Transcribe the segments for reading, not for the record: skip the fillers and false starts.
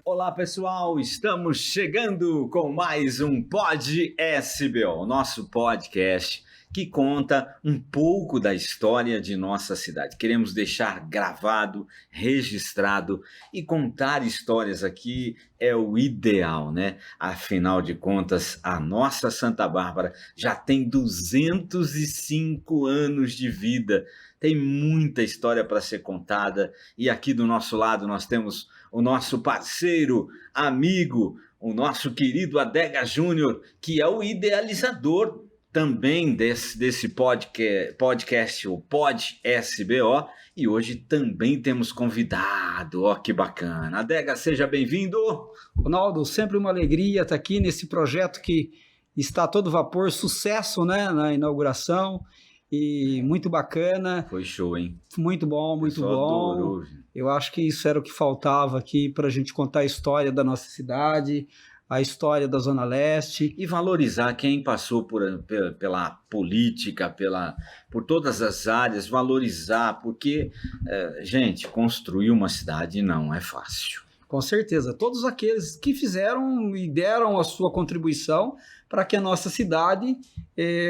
Olá pessoal, estamos chegando com mais um Pod SBO, nosso podcast que conta um pouco da história de nossa cidade. Queremos deixar gravado, registrado e contar histórias aqui é o ideal, né? Afinal de contas, a nossa Santa Bárbara já tem 205 anos de vida. Tem muita história para ser contada e aqui do nosso lado nós temos o nosso parceiro, amigo, o nosso querido Adega Júnior, que é o idealizador também desse podcast, o Pod SBO, e hoje também temos convidado, ó que bacana. Adega, seja bem-vindo. Ronaldo, sempre uma alegria estar aqui nesse projeto que está a todo vapor, sucesso, né, na inauguração, e muito bacana. Foi show, hein? Muito bom, muito bom. Adorou. Eu acho que isso era o que faltava aqui para a gente contar a história da nossa cidade, a história da Zona Leste. E valorizar quem passou pela política, por todas as áreas, valorizar, porque, gente, construir uma cidade não é fácil. Com certeza, todos aqueles que fizeram e deram a sua contribuição para que a nossa cidade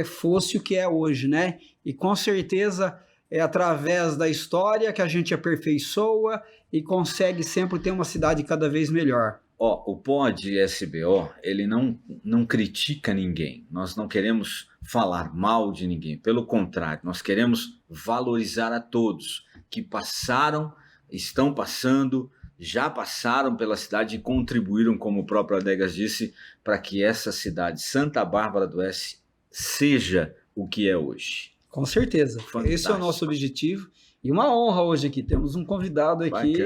fosse o que é hoje, né? E com certeza é através da história que a gente aperfeiçoa e consegue sempre ter uma cidade cada vez melhor. O Pod SBO, ele não critica ninguém. Nós não queremos falar mal de ninguém. Pelo contrário, nós queremos valorizar a todos que passaram, estão passando, já passaram pela cidade e contribuíram, como o próprio Adegas disse, para que essa cidade, Santa Bárbara do Oeste, seja o que é hoje. Com certeza. Fantástico. Esse é o nosso objetivo. E uma honra hoje aqui. Temos um convidado aqui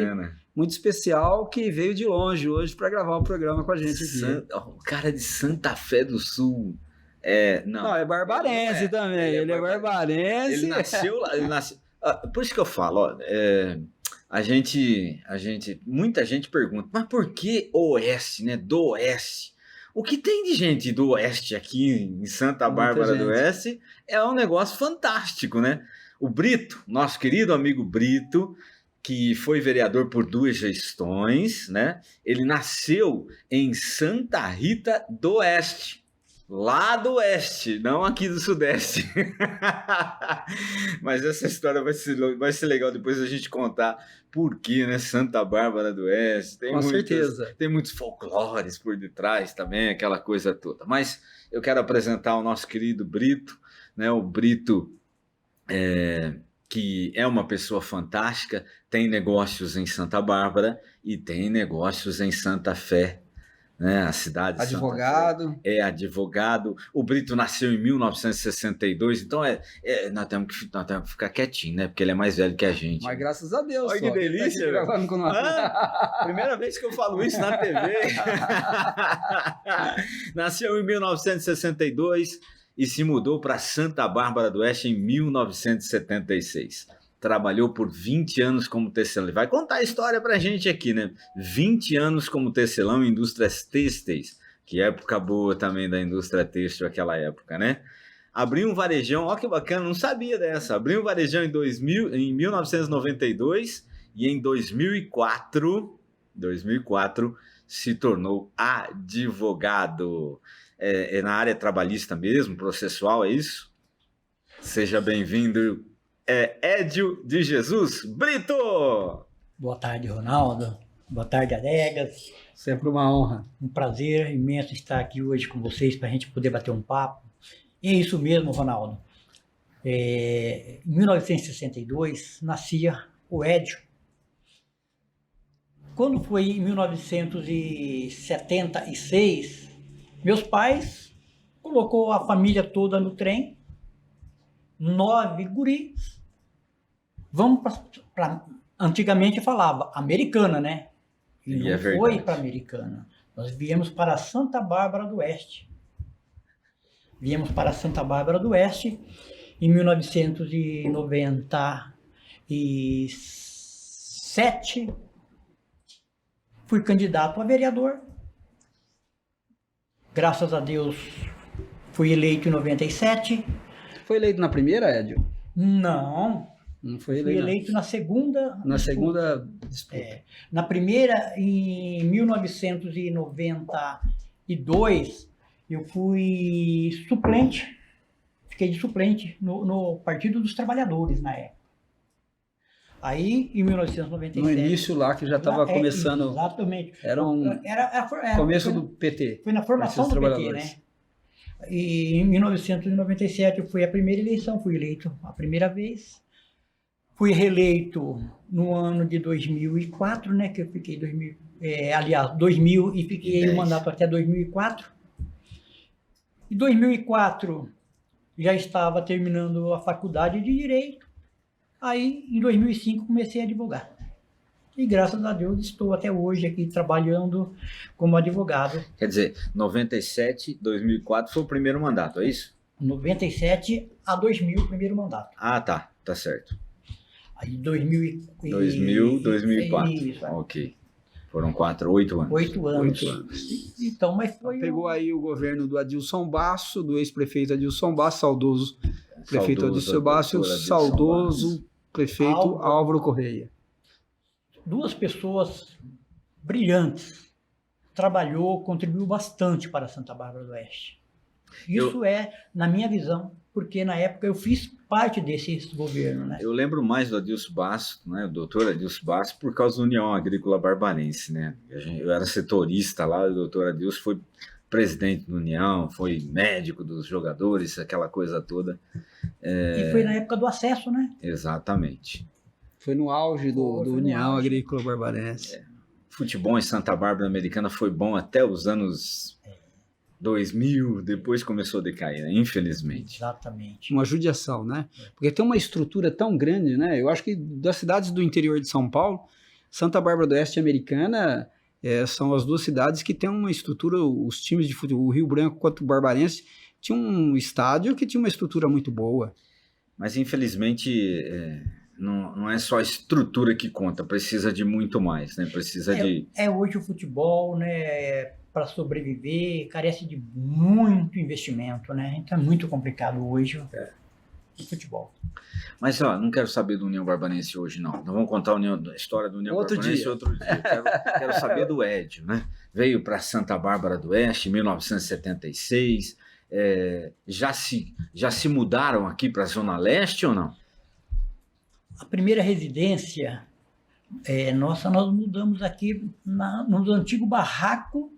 muito especial que veio de longe hoje para gravar o programa com a gente aqui. O cara de Santa Fé do Sul. Não, é barbarense também. Ele é barbarense. Ele nasceu lá. Por isso que eu falo, muita gente pergunta, mas por que Oeste, né? Do Oeste. O que tem de gente do Oeste aqui em Santa Bárbara do Oeste é um negócio fantástico, né? O Brito, nosso querido amigo Brito, que foi vereador por 2 gestões, né? Ele nasceu em Santa Rita do Oeste, lá do Oeste, não aqui do Sudeste. Mas essa história vai ser legal depois a gente contar por que, né? Santa Bárbara do Oeste. Com certeza. Tem muitos folclores por detrás também, aquela coisa toda. Mas eu quero apresentar o nosso querido Brito, né? O Brito que é uma pessoa fantástica, tem negócios em Santa Bárbara e tem negócios em Santa Fé, né? A cidade de advogado. Santa Fé. É advogado. O Brito nasceu em 1962, então nós temos que ficar quietinho, né? Porque ele é mais velho que a gente. Mas graças a Deus. Olha que delícia. Gravando com nós. Primeira vez que eu falo isso na TV. Nasceu em 1962 e se mudou para Santa Bárbara do Oeste em 1976. Trabalhou por 20 anos como tecelão. Vai contar a história pra gente aqui, né? 20 anos como tecelão em indústrias têxteis. Que época boa também da indústria têxtil aquela época, né? Abriu um varejão, ó que bacana, não sabia dessa. Abriu um varejão em 1992 e em 2004 se tornou advogado. É na área trabalhista mesmo, processual, é isso? Seja bem-vindo, Édio de Jesus Brito! Boa tarde, Ronaldo. Boa tarde, Adegas. Sempre uma honra. Um prazer imenso estar aqui hoje com vocês para a gente poder bater um papo. E é isso mesmo, Ronaldo. Em 1962, nascia o Édio. Quando foi em 1976... meus pais colocou a família toda no trem, 9 guris. Vamos para antigamente falava Americana, né? E não foi para Americana. Nós viemos para Santa Bárbara do Oeste. Viemos para Santa Bárbara do Oeste em 1997. Fui candidato a vereador. Graças a Deus, fui eleito em 97. Foi eleito na primeira, Édio? Não. Não foi Fui eleito. eleito na segunda. Na segunda disputa. Na primeira, em 1992, eu fui suplente. Fiquei de suplente no Partido dos Trabalhadores na época. Aí, em 1997... No início lá, que já estava começando... Exatamente. Era começo do PT. Foi na formação do PT, né? E em 1997 foi a primeira eleição, fui eleito a primeira vez. Fui reeleito no ano de 2004, né? Que eu fiquei 2000 e fiquei no mandato até 2004. Em 2004 já estava terminando a faculdade de Direito. Aí, em 2005, comecei a advogar. E, graças a Deus, estou até hoje aqui trabalhando como advogado. Quer dizer, 97, 2004 foi o primeiro mandato, é isso? 97 a 2000, o primeiro mandato. Ah, tá certo. Aí, 2000, 2004. Isso, ok. Foram 8 anos. 8 anos. 8 anos. Então, mas foi... Pegou aí o governo do Adilson Basso, do ex-prefeito Adilson Basso, saudoso prefeito Adilson Basso, e o saudoso prefeito Álvaro Correia. Duas pessoas brilhantes. Trabalhou, contribuiu bastante para Santa Bárbara do Oeste. Isso é, na minha visão, porque na época eu fiz parte desse governo, né? Eu lembro mais do Adilson Basso, né, o doutor Adilson Basso, por causa da União Agrícola Barbarense, né? Eu era setorista lá, o doutor Adilson foi presidente da União, foi médico dos jogadores, aquela coisa toda. E foi na época do acesso, né? Exatamente. Foi no auge do União Agrícola Barbarense. Futebol em Santa Bárbara Americana foi bom até os anos 2000, depois começou a decair, né? Infelizmente. Exatamente. Uma judiação, né? Porque tem uma estrutura tão grande, né? Eu acho que das cidades do interior de São Paulo, Santa Bárbara do Oeste e Americana são as duas cidades que têm uma estrutura, os times de futebol, o Rio Branco quanto o Barbarense, tinha um estádio que tinha uma estrutura muito boa. Mas infelizmente não é só a estrutura que conta, precisa de muito mais, né? Precisa de... Hoje o futebol, né, para sobreviver, carece de muito investimento, né? Então é muito complicado hoje o futebol. Mas não quero saber do União Barbarense hoje, não. Não vamos contar a história do União Barbarense outro dia. Quero saber do Edio, né? Veio para Santa Bárbara do Oeste em 1976. Já se mudaram aqui para a Zona Leste ou não? A primeira residência nós mudamos aqui no antigo barraco.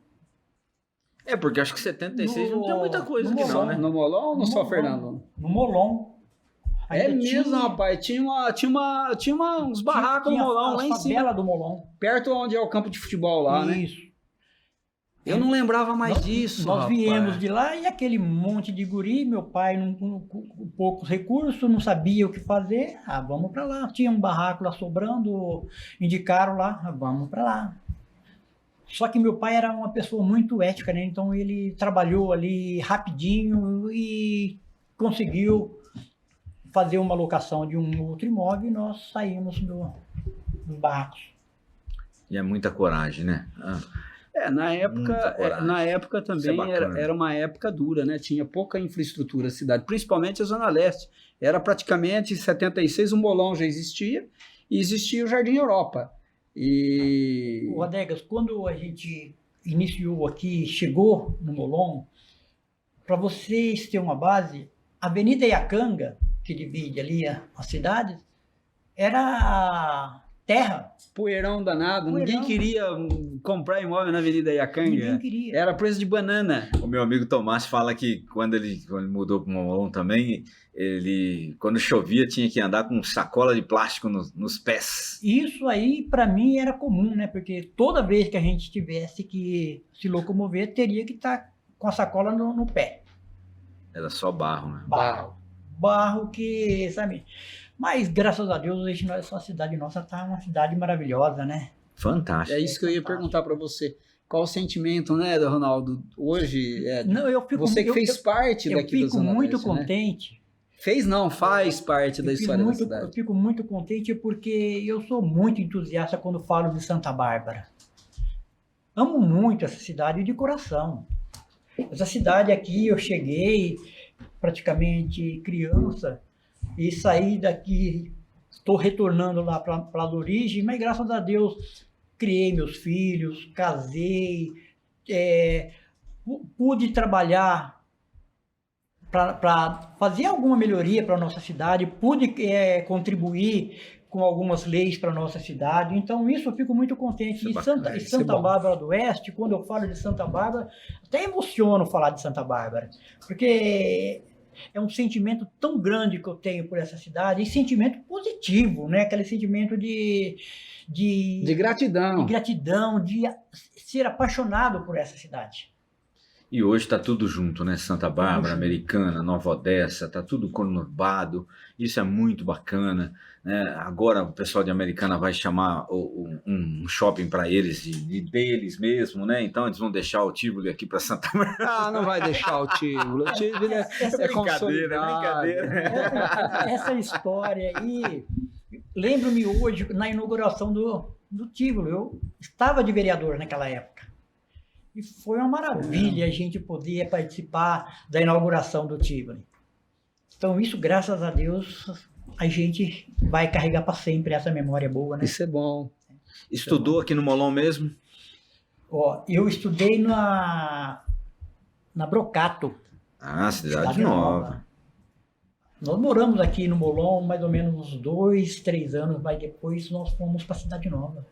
Porque acho que 76 não tinha muita coisa aqui não, né? No Molon ou no São Fernando? No Molon. Mesmo, rapaz. Tinha uns barracos no Molon lá em cima. Do Molon. Perto onde é o campo de futebol lá, né? Isso. Eu não lembrava mais disso, Nós viemos de lá e aquele monte de guri, meu pai com poucos recursos, não sabia o que fazer. Vamos para lá. Tinha um barraco lá sobrando, indicaram lá, vamos para lá. Só que meu pai era uma pessoa muito ética, né? Então ele trabalhou ali rapidinho e conseguiu fazer uma locação de um outro imóvel e nós saímos dos barracos. E é muita coragem, né? Na época também era uma época dura, né? Tinha pouca infraestrutura na cidade, principalmente a Zona Leste. Era praticamente em 76 o Molon já existia e existia o Jardim Europa. O Adegas, quando a gente iniciou aqui, chegou no Molon, para vocês terem uma base, a Avenida Iacanga, que divide ali as cidades, era terra. Poeirão danado. Ninguém queria comprar imóvel na Avenida Iacanga. Ninguém queria. Era preço de banana. O meu amigo Tomás fala que quando ele mudou para o Molon também, quando chovia tinha que andar com sacola de plástico nos pés. Isso aí para mim era comum, né? Porque toda vez que a gente tivesse que se locomover, teria que estar com a sacola no pé. Era só barro, né? Barro que, sabe... Mas, graças a Deus, hoje essa cidade nossa está uma cidade maravilhosa, né? Fantástico. É isso que eu ia perguntar para você. Qual o sentimento, né, Ronaldo? Hoje, você que fez parte daqui da Zona Leste, né? Eu fico muito contente. Faz parte da história da cidade. Eu fico muito contente porque eu sou muito entusiasta quando falo de Santa Bárbara. Amo muito essa cidade de coração. Essa cidade aqui, eu cheguei praticamente criança, e saí daqui, estou retornando lá para a origem, mas graças a Deus criei meus filhos, casei, pude trabalhar para fazer alguma melhoria para a nossa cidade, pude contribuir com algumas leis para a nossa cidade, então isso eu fico muito contente. E Santa Bárbara do Oeste, quando eu falo de Santa Bárbara, até emociono falar de Santa Bárbara, porque é um sentimento tão grande que eu tenho por essa cidade, e sentimento positivo, né? Aquele sentimento de gratidão. De gratidão, de ser apaixonado por essa cidade. E hoje está tudo junto, né? Santa Bárbara, Americana, Nova Odessa, está tudo conurbado. Isso é muito bacana, né? Agora o pessoal de Americana vai chamar um shopping para eles, deles mesmo, né? Então eles vão deixar o Tivoli aqui para Santa Bárbara. Ah, não vai deixar o Tivoli. O Tivoli é brincadeira. Essa história aí, lembro-me hoje, na inauguração do Tivoli, eu estava de vereador naquela época. E foi uma maravilha a gente poder participar da inauguração do Tivoli. Então isso, graças a Deus, a gente vai carregar para sempre essa memória boa, né? Isso é bom. Estudou aqui no Molon mesmo? Ó, eu estudei na Brocato. Ah, Cidade Nova. Nós moramos aqui no Molon mais ou menos uns 2, 3 anos, mas depois nós fomos para Cidade Nova.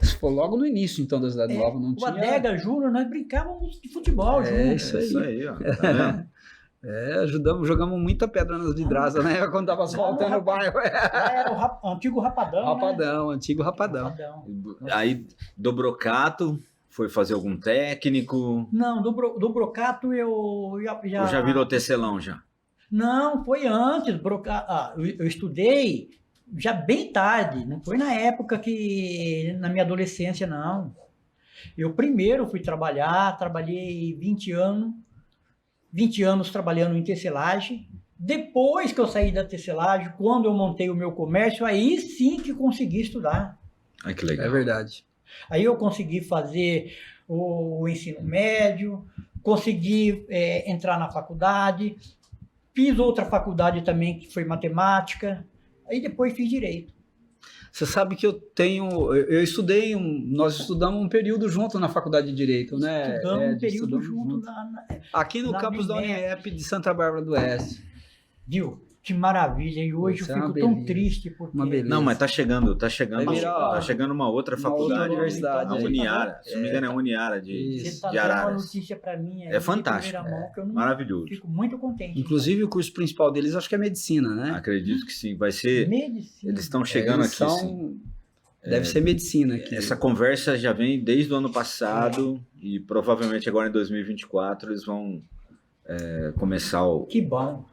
Isso foi logo no início, então, da Cidade Nova. Não tinha... O Adega Júnior, nós brincávamos de futebol juntos. Isso aí, ó. Tá vendo? Jogamos muita pedra nas vidraças, né? Quando tava asfaltando o bairro. Era o antigo Rapadão. Rapadão, né? Antigo Rapadão. Aí, do Brocato, foi fazer algum técnico? Não, do Brocato eu já... Ou já virou tecelão, já? Não, foi antes. Eu estudei já bem tarde, não foi na época na minha adolescência, não. Eu primeiro fui trabalhei 20 anos trabalhando em tecelagem. Depois que eu saí da tecelagem, quando eu montei o meu comércio, aí sim que consegui estudar. Ai, que legal. É verdade. Aí eu consegui fazer o ensino médio, consegui entrar na faculdade, fiz outra faculdade também, que foi matemática. Aí depois fiz direito. Você sabe que nós estudamos um período junto na faculdade de Direito, né? Estudamos um período junto. Aqui no campus da Uniep de Santa Bárbara do Oeste. Viu? Que maravilha. E hoje eu fico tão triste porque... Não, mas tá chegando uma outra faculdade. Outra universidade. A Uniara. Se não me engano, é a Uniara de dando Araras. uma notícia para mim. É fantástico. Maravilhoso. Fico muito contente. Inclusive, o curso principal deles, acho que é medicina, né? Acredito que sim. Vai ser... Medicina. Eles estão chegando aqui, sim. Deve ser medicina aqui. Essa conversa já vem desde o ano passado e provavelmente agora em 2024 eles vão começar o... Que bom.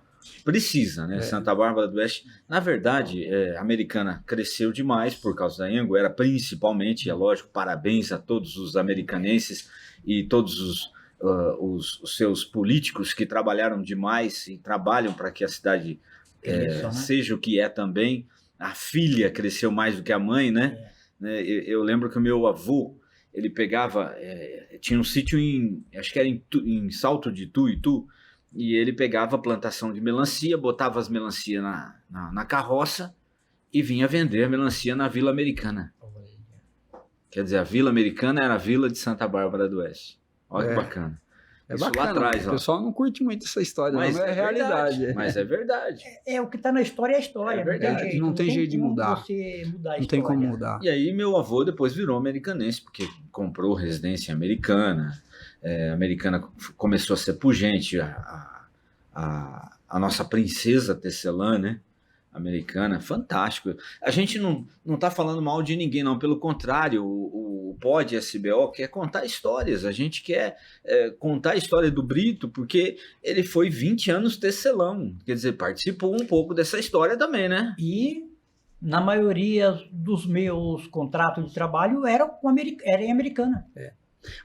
Precisa, né? Santa Bárbara do Oeste, na verdade, a Americana cresceu demais por causa da Anhanguera, principalmente, é lógico, parabéns a todos os americanenses e todos os seus políticos que trabalharam demais e trabalham para que a cidade seja o que é também. A filha cresceu mais do que a mãe, né? Eu lembro que o meu avô, ele pegava, tinha um sítio acho que era em Salto de Itu, e ele pegava a plantação de melancia, botava as melancias na carroça e vinha vender a melancia na Vila Americana. Quer dizer, a Vila Americana era a Vila de Santa Bárbara do Oeste. Olha que bacana. É isso bacana, lá atrás. O pessoal não curte muito essa história, mas não é realidade. Mas é verdade. O que está na história é a história. É verdade. Não tem jeito de mudar. Você mudar a não tem como mudar. E aí meu avô depois virou americanense, porque comprou residência americana. A Americana começou a ser pujante, a nossa princesa tecelã, né? Americana, fantástico. A gente não está falando mal de ninguém, não. Pelo contrário, o Pod SBO quer contar histórias. A gente quer contar a história do Brito, porque ele foi 20 anos tecelão. Quer dizer, participou um pouco dessa história também, né? E na maioria dos meus contratos de trabalho era em Americana.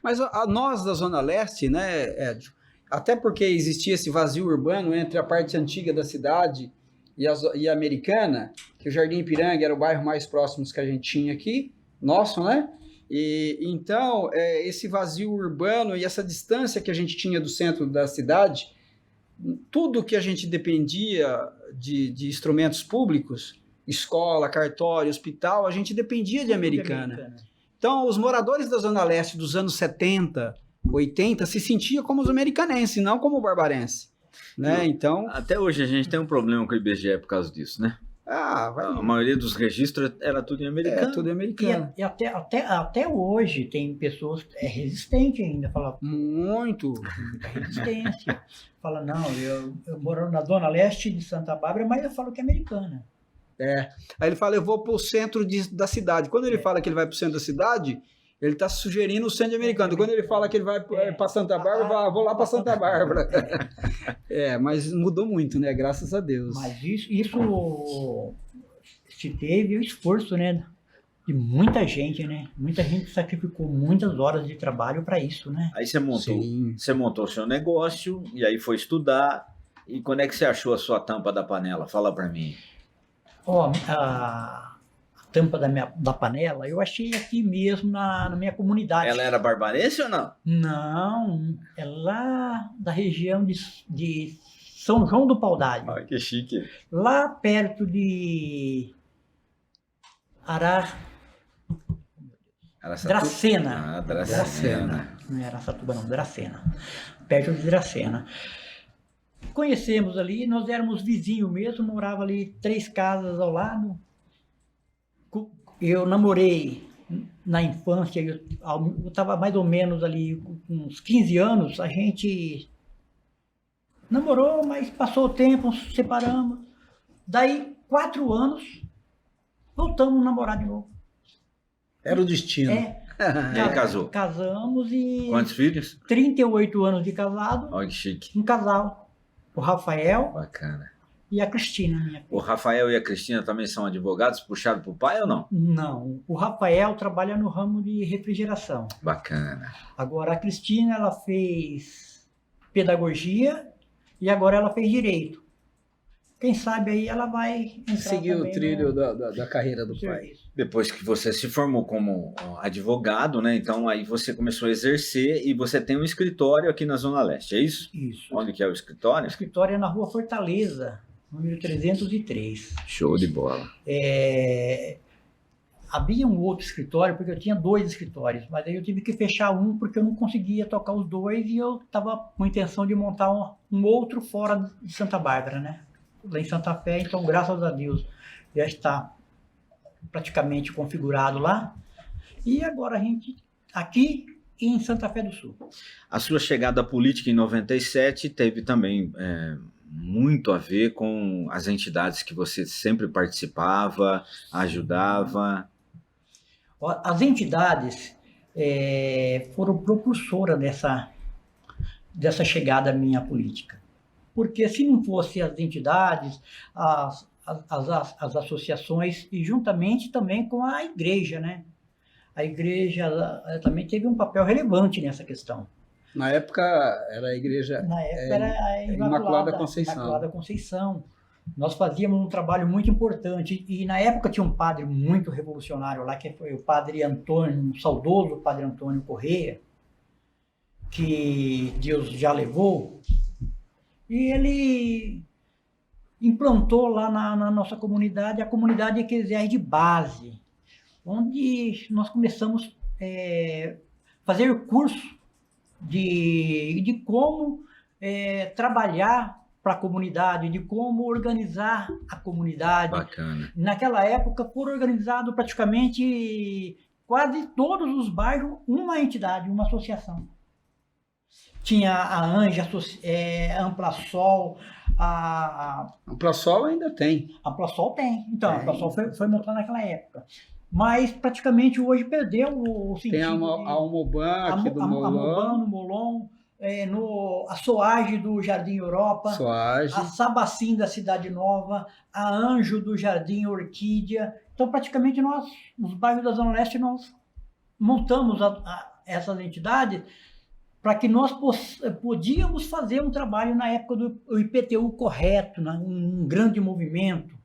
Mas nós da Zona Leste, né, Edio, até porque existia esse vazio urbano entre a parte antiga da cidade e a Americana, que o Jardim Ipiranga era o bairro mais próximo que a gente tinha aqui, nosso, né? E então, esse vazio urbano e essa distância que a gente tinha do centro da cidade, tudo que a gente dependia de instrumentos públicos, escola, cartório, hospital, a gente dependia de Americana. Então, os moradores da Zona Leste dos anos 70, 80 se sentiam como os americanenses, não como o barbarense. Né? Então, até hoje a gente tem um problema com o IBGE por causa disso, né? A maioria dos registros era tudo em americano. Tudo em americano. E até hoje tem pessoas resistentes ainda. Fala, muita resistência. Fala, não, eu moro na Zona Leste de Santa Bárbara, mas eu falo que é americana. Aí ele fala, eu vou para o centro da cidade. Quando ele fala que ele vai para o centro da cidade, ele está sugerindo o centro americano. Quando ele fala que ele vai para Santa Bárbara, vou lá para Santa Bárbara. Mas mudou muito, né? Graças a Deus. Mas isso se teve o esforço, né? De muita gente, né? Muita gente sacrificou muitas horas de trabalho para isso, né? Aí você montou o seu negócio e aí foi estudar. E quando é que você achou a sua tampa da panela? Fala para mim. A tampa da panela, eu achei aqui mesmo na minha comunidade. Ela era barbarense ou não? Não, é lá da região de São João do Pau-d'Alho. Que chique. Lá perto de Dracena. Dracena. Não era Araçatuba não, Dracena. Perto de Dracena. Conhecemos ali, nós éramos vizinhos mesmo, morava ali 3 casas ao lado. Eu namorei na infância, eu estava mais ou menos ali com uns 15 anos, a gente namorou, mas passou o tempo, separamos. Daí, 4 anos, voltamos a namorar de novo. Era o destino. E aí casou? Casamos e... Quantos filhos? 38 anos de casado. Olha que chique. Um casal. O Rafael. Bacana. E a Cristina, minha filha. O Rafael e a Cristina também são advogados, puxados pro pai ou não? Não. O Rafael trabalha no ramo de refrigeração. Bacana. Agora, a Cristina, ela fez pedagogia e agora ela fez direito. Quem sabe aí ela vai seguir o trilho da carreira do pai. Depois que você se formou como advogado, né? Então aí você começou a exercer e você tem um escritório aqui na Zona Leste, é isso? Isso. Onde que é o escritório? O escritório é na Rua Fortaleza, número 303. Show de bola. Havia um outro escritório, porque eu tinha 2 escritórios, mas aí eu tive que fechar um porque eu não conseguia tocar os 2 e eu estava com a intenção de montar um outro fora de Santa Bárbara, né? Lá em Santa Fé, então graças a Deus já está praticamente configurado lá. E agora a gente aqui em Santa Fé do Sul. A sua chegada política em 97 teve também muito a ver com as entidades que você sempre participava, ajudava. As entidades foram propulsoras dessa chegada minha política. Porque se não fossem as entidades, as associações e juntamente também com a igreja, né? A igreja também teve um papel relevante nessa questão. Na época era a igreja era a Imaculada Conceição. Imaculada Conceição. Nós fazíamos um trabalho muito importante e na época tinha um padre muito revolucionário lá, que foi o padre Antônio, o saudoso padre Antônio Correia, que Deus já levou. E ele implantou lá na nossa comunidade a comunidade eclesiástica de base, onde nós começamos a fazer curso de como trabalhar para a comunidade, de como organizar a comunidade. Bacana. Naquela época foram organizados praticamente quase todos os bairros uma entidade, uma associação. Tinha a Anja, a Amplasol, a Amplasol ainda tem. A Amplasol tem. Então, a Amplasol foi montada naquela época. Mas praticamente hoje perdeu o sentido. Tem a Almoban aqui do Molon. A Almoban no Molon, a Soage do Jardim Europa, a Sabacim da Cidade Nova, a Anjo do Jardim Orquídea. Então, praticamente nós, nos bairros da Zona Leste, nós montamos essas entidades para que nós podíamos fazer um trabalho na época do IPTU correto, um grande movimento.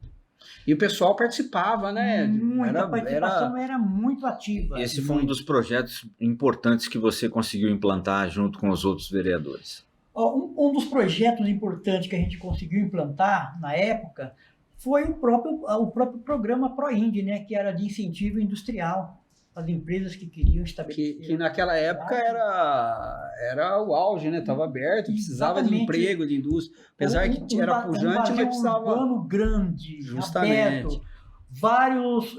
E o pessoal participava, né? A participação era muito ativa. Esse foi um dos projetos importantes que você conseguiu implantar junto com os outros vereadores. Um dos projetos importantes que a gente conseguiu implantar na época foi o próprio programa ProInd, né, que era de incentivo industrial às empresas que queriam estabelecer. Que naquela época era o auge, né? Estava aberto, precisava de emprego, de indústria. Apesar que era pujante, mas precisava... Um plano grande, justamente, aberto, vários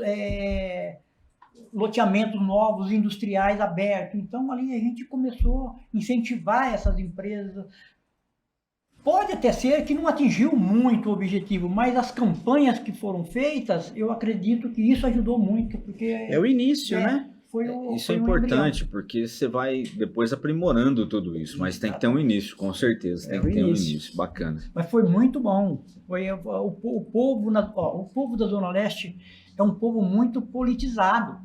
loteamentos novos, industriais abertos. Então, ali a gente começou a incentivar essas empresas. Pode até ser que não atingiu muito o objetivo, mas as campanhas que foram feitas, eu acredito que isso ajudou muito, porque... É o início, né? Isso é importante, porque você vai depois aprimorando tudo isso, mas tem que ter um início, com certeza, tem que ter um início, bacana. Mas foi muito bom. O povo da Zona Leste é um povo muito politizado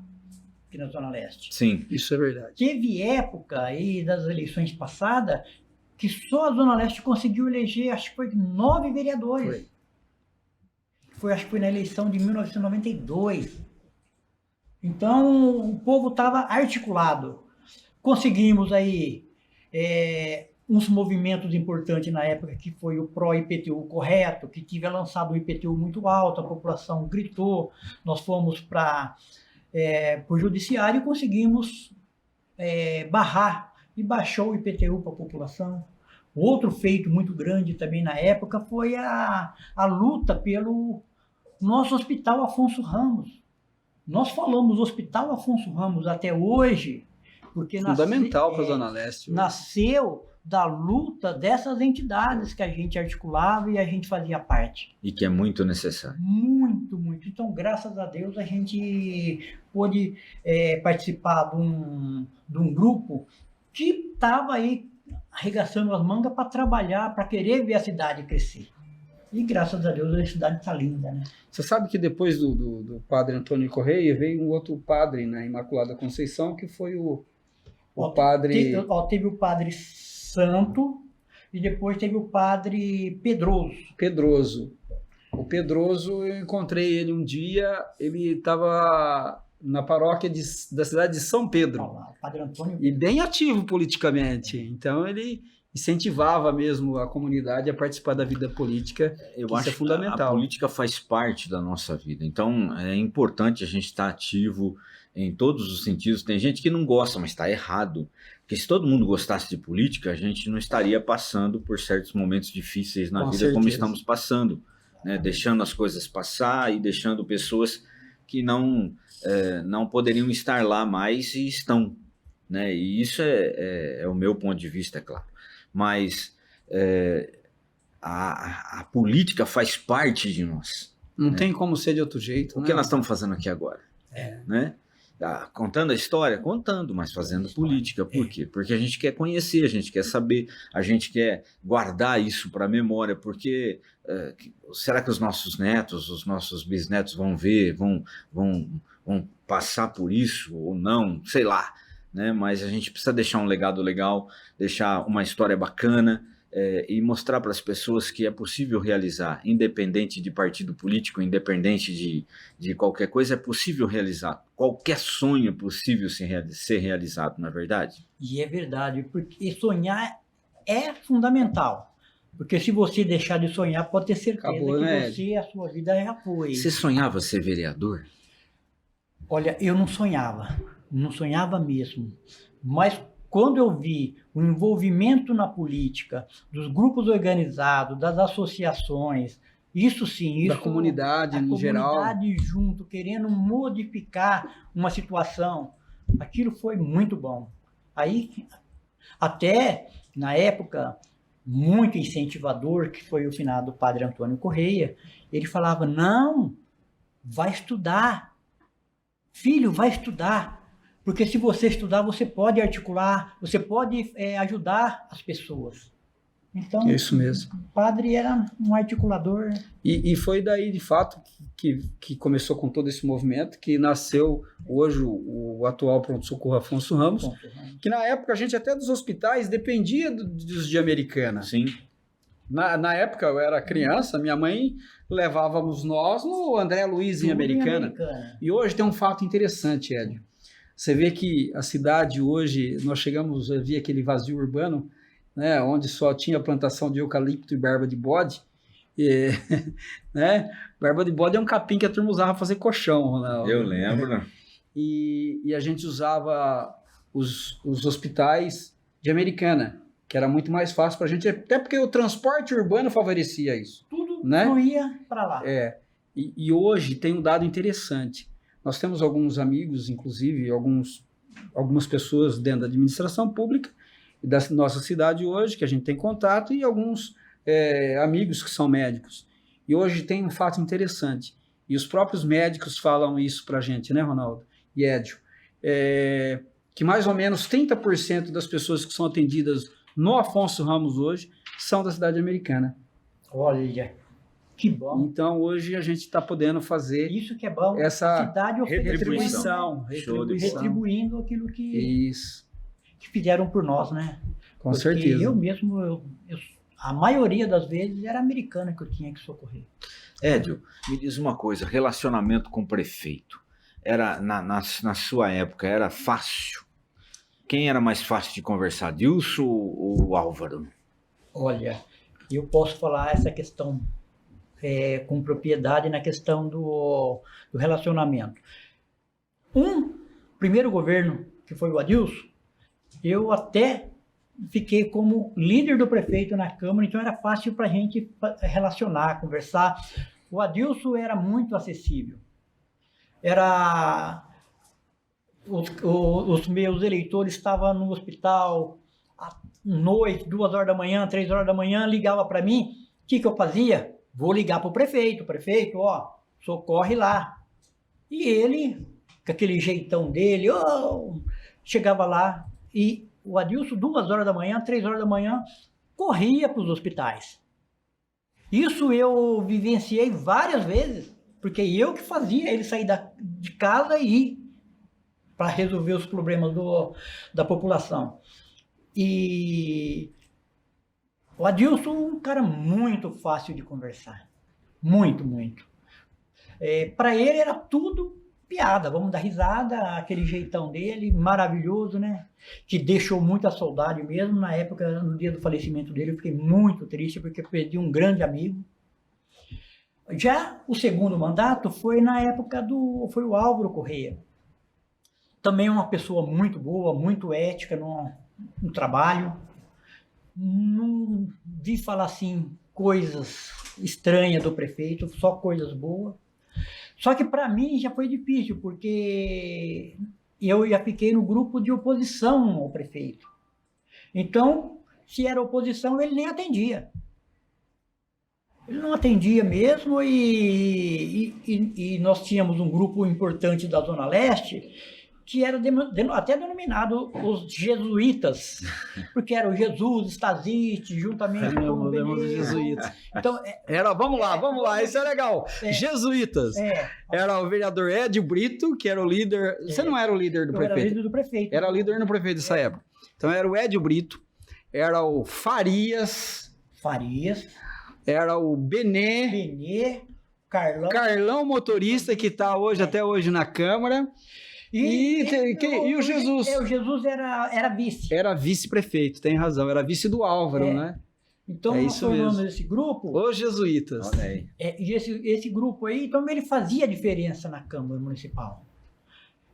aqui na Zona Leste. Sim, isso é verdade. Teve época aí das eleições passadas que só a Zona Leste conseguiu eleger, acho que foi 9 vereadores. Acho que foi na eleição de 1992. Então, o povo estava articulado. Conseguimos aí uns movimentos importantes na época, que foi o pró-IPTU correto, que tinha lançado um IPTU muito alto, a população gritou, nós fomos para o judiciário e conseguimos barrar, e baixou o IPTU para a população. Outro feito muito grande também na época foi a luta pelo nosso Hospital Afonso Ramos. Nós falamos Hospital Afonso Ramos até hoje, porque fundamental para a Zona Leste. Nasceu da luta dessas entidades que a gente articulava e a gente fazia parte. E que é muito necessário. Muito, muito. Então, graças a Deus, a gente pôde participar de um grupo que estava aí arregaçando as mangas para trabalhar, para querer ver a cidade crescer. E graças a Deus a cidade está linda, né? Você sabe que depois do padre Antônio Correia veio um outro padre na Imaculada Conceição, que foi o padre... Teve o padre Santo e depois teve o padre Pedroso. O Pedroso, eu encontrei ele um dia, ele estava na paróquia da cidade de São Pedro. Padre Antônio. E bem ativo politicamente. Então ele incentivava mesmo a comunidade a participar da vida política. Eu acho que fundamental. A política faz parte da nossa vida. Então é importante a gente estar ativo em todos os sentidos. Tem gente que não gosta, mas está errado. Porque se todo mundo gostasse de política, a gente não estaria passando por certos momentos difíceis na vida como estamos passando, né? Deixando as coisas passar e deixando pessoas que não poderiam estar lá mais e estão, né? E isso é o meu ponto de vista, é claro. Mas a política faz parte de nós. Não tem como ser de outro jeito. O que nós estamos fazendo aqui agora? Né? Contando a história? Contando, mas fazendo política. Por quê? Porque a gente quer conhecer, a gente quer saber, a gente quer guardar isso para a memória, porque será que os nossos netos, os nossos bisnetos vão ver, vão passar por isso ou não? Sei lá. Né? Mas a gente precisa deixar um legado legal, deixar uma história bacana e mostrar para as pessoas que é possível realizar, independente de partido político, independente de qualquer coisa, é possível realizar. Qualquer sonho é possível ser realizado, não é verdade? E é verdade, porque sonhar é fundamental. Porque se você deixar de sonhar, pode ter certeza que a sua vida já foi. Você sonhava ser vereador? Olha, eu não sonhava mesmo, mas quando eu vi o envolvimento na política, dos grupos organizados, das associações, isso sim, da comunidade em geral, a comunidade junto, querendo modificar uma situação, aquilo foi muito bom. Aí, até na época, muito incentivador, que foi o finado padre Antônio Correia, ele falava, não, vai estudar, filho, vai estudar. Porque se você estudar, você pode articular, você pode ajudar as pessoas. Então, é isso mesmo. O padre era um articulador. E foi daí, de fato, que começou com todo esse movimento, que nasceu hoje o atual pronto-socorro Afonso Ramos, que na época a gente até dos hospitais dependia dos de Americana. Sim. Na época eu era criança, minha mãe levávamos nós no André Luiz em Americana. E hoje tem um fato interessante, Hélio. Você vê que a cidade hoje, nós chegamos a ver aquele vazio urbano, né, onde só tinha plantação de eucalipto e barba de bode. E, né, barba de bode é um capim que a turma usava para fazer colchão, Ronaldo. Eu lembro. E a gente usava os hospitais de Americana, que era muito mais fácil para a gente, até porque o transporte urbano favorecia isso. Tudo né? fluía para lá. E hoje tem um dado interessante. Nós temos alguns amigos, inclusive, algumas pessoas dentro da administração pública e da nossa cidade hoje, que a gente tem contato, e alguns amigos que são médicos. E hoje tem um fato interessante. E os próprios médicos falam isso para a gente, né, Ronaldo e Edio? Que mais ou menos 30% das pessoas que são atendidas no Afonso Ramos hoje são da cidade americana. Olha, que bom. Então, hoje a gente está podendo fazer isso que é bom. Essa a cidade retribuição. Retribuindo aquilo que fizeram por nós, né? Com certeza. Eu mesmo, a maioria das vezes era americana que eu tinha que socorrer. Edio, me diz uma coisa, relacionamento com o prefeito, era na sua época, era fácil? Quem era mais fácil de conversar, Dilson ou Álvaro? Olha, eu posso falar essa questão com propriedade na questão do relacionamento. Primeiro governo, que foi o Adilson, eu até fiquei como líder do prefeito na Câmara, então era fácil para a gente relacionar, conversar. O Adilson era muito acessível. Os meus eleitores estavam no hospital à noite, 2 horas da manhã, 3 horas da manhã, ligava para mim. O que eu fazia? Vou ligar para o prefeito, socorre lá. E ele, com aquele jeitão dele, chegava lá e o Adilson, 2 horas da manhã, 3 horas da manhã, corria para os hospitais. Isso eu vivenciei várias vezes, porque eu que fazia ele sair de casa e ir para resolver os problemas da população. E o Adilson é um cara muito fácil de conversar. Muito, muito. Para ele era tudo piada, vamos dar risada, aquele jeitão dele, maravilhoso, né? Que deixou muita saudade mesmo. Na época, no dia do falecimento dele, eu fiquei muito triste, porque perdi um grande amigo. Já o segundo mandato foi na época foi o Álvaro Correia. Também uma pessoa muito boa, muito ética no trabalho. Não vi falar assim coisas estranhas do prefeito, só coisas boas. Só que para mim já foi difícil, porque eu já fiquei no grupo de oposição ao prefeito. Então, se era oposição, ele nem atendia. Ele não atendia mesmo, e nós tínhamos um grupo importante da Zona Leste, que era até denominado os jesuítas, porque era o Jesus, Stazite, juntamente com o jesuítas. Então, vamos lá, isso é legal. Jesuítas. Era o vereador Edio Brito, que era o líder. Você não era o líder do prefeito? Era líder do prefeito. Era líder no prefeito dessa época. Então era o Edio Brito, era o Farias. Era o Benê. Carlão motorista, que está até hoje na Câmara. E o Jesus? O Jesus era vice. Era vice-prefeito, tem razão. Era vice do Álvaro, né? Então, nós formamos esse grupo. Os jesuítas. Olha aí. E esse grupo aí, então, ele fazia diferença na Câmara Municipal.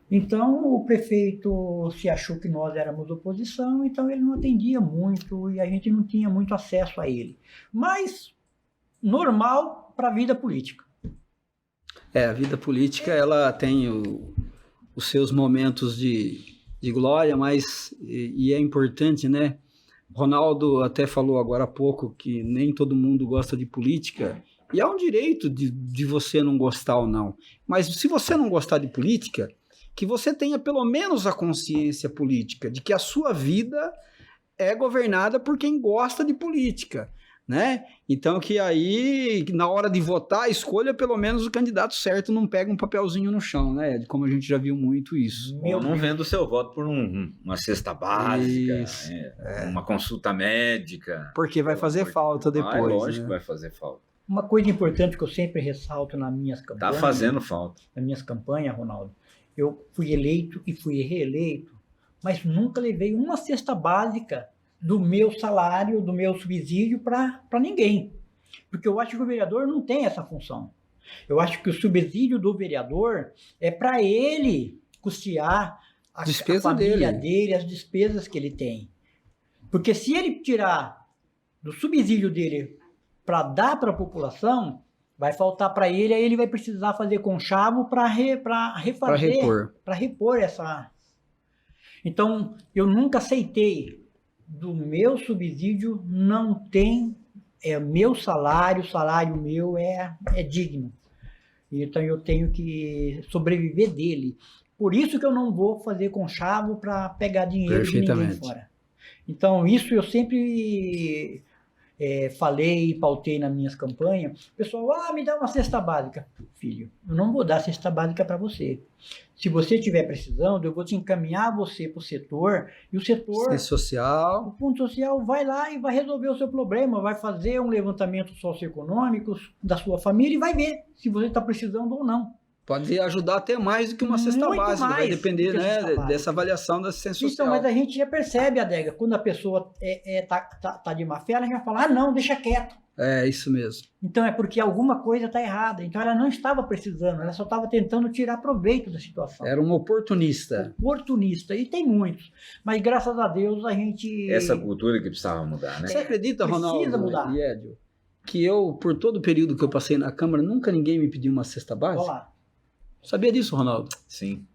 Então, o prefeito se achou que nós éramos oposição, então ele não atendia muito e a gente não tinha muito acesso a ele. Mas, normal para a vida política. A vida política, ela tem os seus momentos de glória, mas e é importante, né? Ronaldo até falou agora há pouco que nem todo mundo gosta de política, e é um direito de você não gostar ou não. Mas se você não gostar de política, que você tenha pelo menos a consciência política de que a sua vida é governada por quem gosta de política, né? Então que aí, na hora de votar, escolha pelo menos o candidato certo, não pega um papelzinho no chão, né? Como a gente já viu muito isso. Ou não venda o seu voto por uma cesta básica, uma consulta médica. Porque vai fazer falta depois. Lógico que vai fazer falta. Uma coisa importante que eu sempre ressalto nas minhas campanhas. Tá fazendo falta. Nas minhas campanhas, Ronaldo, eu fui eleito e fui reeleito, mas nunca levei uma cesta básica do meu salário, do meu subsídio para ninguém. Porque eu acho que o vereador não tem essa função. Eu acho que o subsídio do vereador é para ele custear a família dele, as despesas que ele tem. Porque se ele tirar do subsídio dele para dar para a população, vai faltar para ele, aí ele vai precisar fazer conchavo para refazer, para repor essa. Então, eu nunca aceitei do meu subsídio, não tem, é meu salário, o salário meu é digno. Então, eu tenho que sobreviver dele. Por isso que eu não vou fazer conchavo para pegar dinheiro de ninguém fora. Então, isso eu sempre falei e pautei nas minhas campanhas. O pessoal, me dá uma cesta básica. Filho, eu não vou dar cesta básica para você. Se você estiver precisando, eu vou te encaminhar você para o setor, e o setor... social. O Fundo Social vai lá e vai resolver o seu problema, vai fazer um levantamento socioeconômico da sua família e vai ver se você está precisando ou não. Pode ajudar até mais do que uma cesta básica, vai depender, né, dessa avaliação da assistência social. Então, mas a gente já percebe, Adega, quando a pessoa tá de má fé, ela já fala, não, deixa quieto. É, isso mesmo. Então é porque alguma coisa está errada. Então ela não estava precisando, ela só estava tentando tirar proveito da situação. Era uma oportunista. Oportunista, e tem muitos. Mas graças a Deus a gente... Essa cultura que precisava mudar, né? Você acredita, Ronaldo mudar. e Edio, que eu, por todo o período que eu passei na Câmara, nunca ninguém me pediu uma cesta básica? Olá. Sabia disso, Ronaldo? Sim.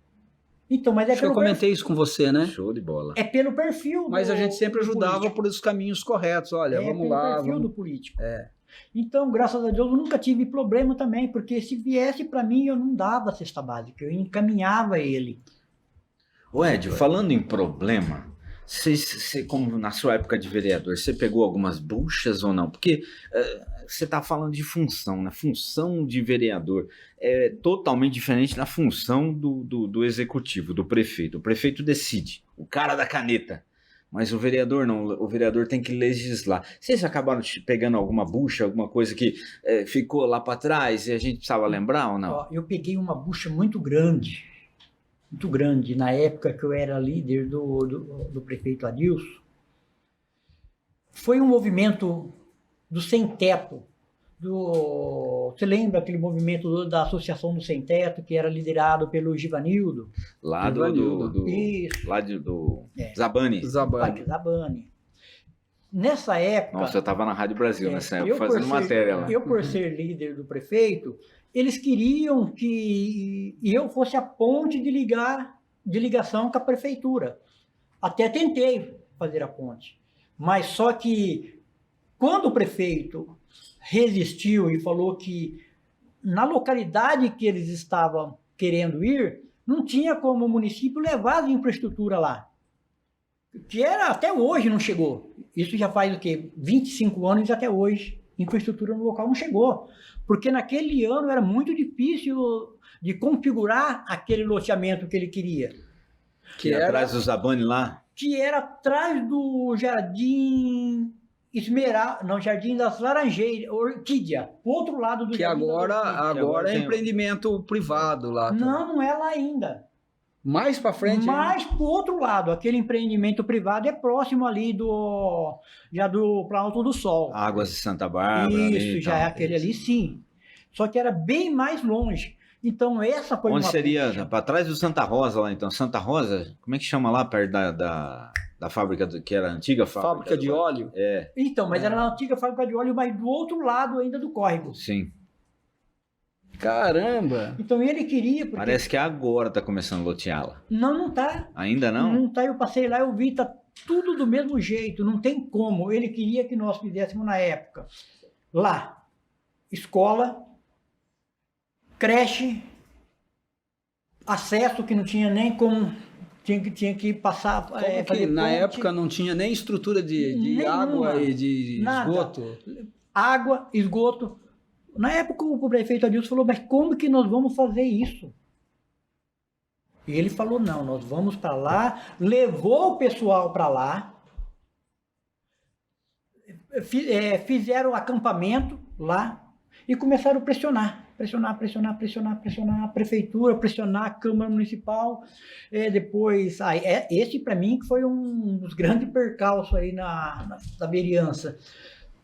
Então, mas eu comentei isso com você, né? Show de bola. É pelo perfil. Mas a gente sempre ajudava por os caminhos corretos. Olha, vamos lá. É pelo perfil do político. É. Então, graças a Deus, eu nunca tive problema também, porque se viesse para mim, eu não dava cesta básica, eu encaminhava ele. Ô Edio, falando em problema, você, como na sua época de vereador, você pegou algumas buchas ou não? Porque você está falando de função, né? Função de vereador é totalmente diferente da função do executivo, do prefeito. O prefeito decide, o cara da caneta. Mas o vereador não, o vereador tem que legislar. Vocês acabaram pegando alguma bucha, alguma coisa que ficou lá para trás e a gente precisava lembrar ou não? Eu peguei uma bucha muito grande, na época que eu era líder do prefeito Adilson. Foi um movimento do Sem Teto. Você lembra aquele movimento da Associação do Sem Teto, que era liderado pelo Givanildo? Lá do Zabani. Zabani. Nessa época... Nossa, eu estava na Rádio Brasil nessa época, fazendo matéria lá. Eu, por ser líder do prefeito, eles queriam que eu fosse a ponte de ligação com a prefeitura. Até tentei fazer a ponte. Mas só que, quando o prefeito resistiu e falou que na localidade que eles estavam querendo ir, não tinha como o município levar a infraestrutura lá. Que era, até hoje não chegou. Isso já faz o quê? 25 anos e até hoje a infraestrutura no local não chegou. Porque naquele ano era muito difícil de configurar aquele loteamento que ele queria. Que era atrás do Zabani lá? Que era atrás do Jardim... Jardim das Laranjeiras, Orquídea, o outro lado do que Jardim. Agora é empreendimento privado lá. Não é lá ainda. Mais para frente? Mais para o outro lado, aquele empreendimento privado é próximo ali do Planalto do Sol. Águas de Santa Bárbara. Isso, já é aquele ali, sim. Só que era bem mais longe. Então essa foi Onde seria? Para trás do Santa Rosa lá, então. Santa Rosa, como é que chama lá, perto da fábrica, que era a antiga fábrica de óleo? É. Então, mas era na antiga fábrica de óleo, mas do outro lado ainda do córrego. Sim. Caramba! Então ele queria... Parece que agora está começando a loteá-la. Não tá. Ainda não? Não tá, eu passei lá, eu vi, tá tudo do mesmo jeito, não tem como. Ele queria que nós fizéssemos na época. Lá, escola, creche, acesso que não tinha nem como... Tinha que passar... na época não tinha nem estrutura de água e de esgoto? Água, esgoto. Na época o prefeito Adilson falou, mas como que nós vamos fazer isso? E ele falou, não, nós vamos para lá, levou o pessoal para lá, fizeram acampamento lá e começaram a pressionar pressionar a prefeitura, pressionar a Câmara Municipal. Depois, esse para mim que foi um dos grandes percalços aí na vereança.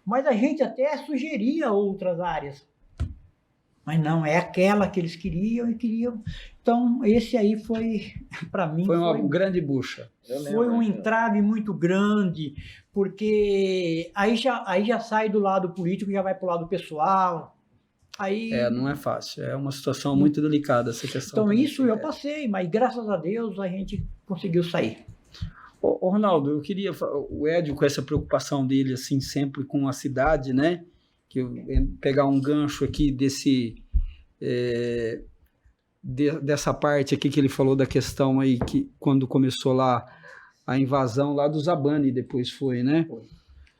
Mas a gente até sugeria outras áreas. Mas não, é aquela que eles queriam. Então, esse aí foi, para mim... Foi uma grande bucha. Foi um entrave muito grande, porque aí já sai do lado político e já vai para o lado pessoal. Aí... não é fácil. É uma situação muito delicada essa questão. Então, isso eu passei, mas graças a Deus a gente conseguiu sair. Ô, Ronaldo, eu queria... O Edio, com essa preocupação dele, assim, sempre com a cidade, né? Que eu pegar um gancho aqui dessa parte aqui que ele falou da questão aí que quando começou lá a invasão lá do Zabani, depois foi, né? Foi.